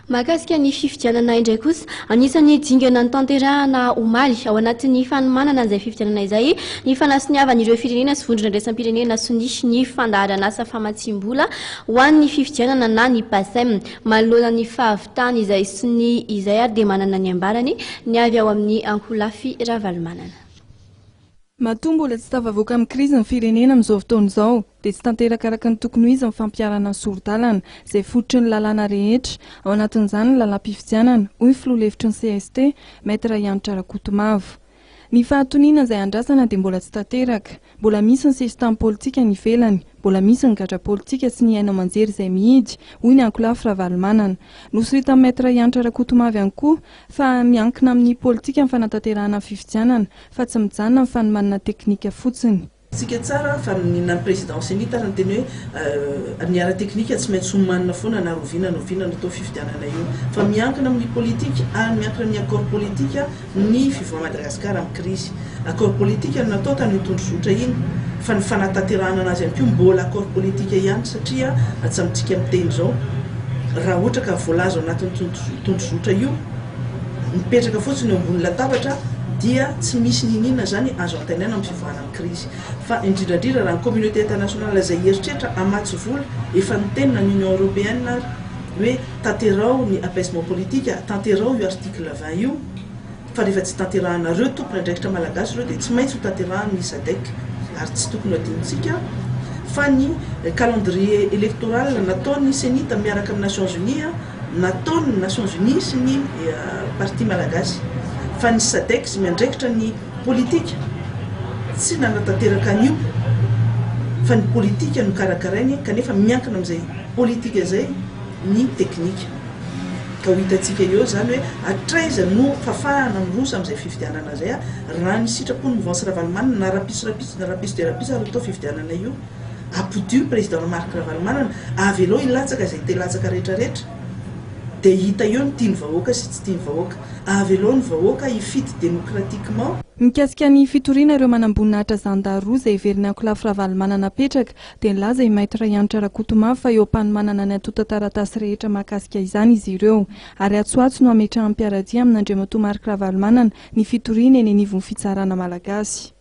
Mahakasika ny fifidianana indray kosa, anisan'ny dingana ny tanterahana omaly ao anatin'ny fanomanana an'izay fifidianana izay ny fanasiniavan'ireo firenena sy vondrona andraisam-pirenena sy ny fandaharana asa famatsim-bola ho an'ny fifidianana na ny PASEM manoloana ny fahavitana izay sy ny izay ary dia manana ny ambarany ny avy ao amin'ny Ankolafy Ravalomanana. Mahatombo mbola tsy tafavoaka amin'ny krizy ny firenena amin'izao fotoana izao dia tsy tanteraka araka ny tokony ho izy amin'ny fampiarana ny sorodalana izay fototry ny lalàna rehetra ao anatin'izany ny lalam-pifidianana hoy ny filoha-hevitry ny CST Maître Yanitra Rakotomavo. Ny fahatoniana izay andrasana dia mbola tsy tanteraka, mbola misy ny sistamy politika ny ivelany, mbola misy ny gadra politika sy ny aina aman-jery izay mihidy hoy ny Ankolafy Ravalomanana. Nosorita Maître Yanitra Rakotomavo ihany koa fa miankina amin'ny politika ny fanatanterahana ny fifidianana fa tsy mijanona amin'ny fanomanana teknika fotsiny. Tsika tsara fa nina présidence ny tarany teny hoe ny ara teknika tsy maintsy homanina foana na roviana atao fifidianana io fa miankina amin'ny politika ary miankina amin'ny accord politika ny fivoa Madagasikara amin'ny crise. Accord politika no natao tany tondrozotra iny fa ny fanatanterahana anazy ihany koa mbola accord politika ihany satria atsamitsika amin'ny teny zao raha ohatra ka voalaza anatin'ny tondrozotra io mipetraka fotsiny eo ambony latabatra dia tsy misy ninina zany azo antenaina amin'ny fivoahana amin'ny crise fa indrindrandrindra raha ny communauté internationale izay heritreritra amatsy vola efa nitenina ny Union européenne hoe tanterao ny apaisement politique, tanterao io article 20 io fa rehefa tsy tanteranareo tompony andraikitra malagasy ireo dia tsy maintsy ho tanterahany SADC ary tsy tokony adinitsika fa ny calendrier électoral nataony senita miaraka amin'ny Nations Unies nataony Nations Unies sy ny parti malagasy fa ny SADC sy miandraikitra ny politika tsy nanatanteraka an'io fa ny politika no karakarainy kanefa miankina amin'izay politika izay ny teknika ka ho hitantsika eo zany hoe hatraiza no fafahana mirosa amin'izay fifidianana izay raha ny sitrapony Mouvance Ravalomanana na rapiso dia rapiso ary atao fifidianana io apodio président Marc Ravalomanana avy aloha ilatsaka izay te latsaka rehetrarehetra dia hita eo ny tiany vahoaka sy tsy tiany vahoaka avy aloha ny vahoaka hifidy démocratiquement. Mikasika ny fitoriana ireo manam-boninahitra zandary roa izay heverin'ny Ankolafy Ravalomanana apetraka dia nilaza i Maître Yanitra Rakotomavo fa eo am-panomanana ny atota-taratasy rehetra mahakasika izany izy ireo ary atsoatso no hametrahany mpiaradia amin'Andriamatoa Marc Ravalomanana ny fitoriana eny anivon'ny fitsarana malagasy.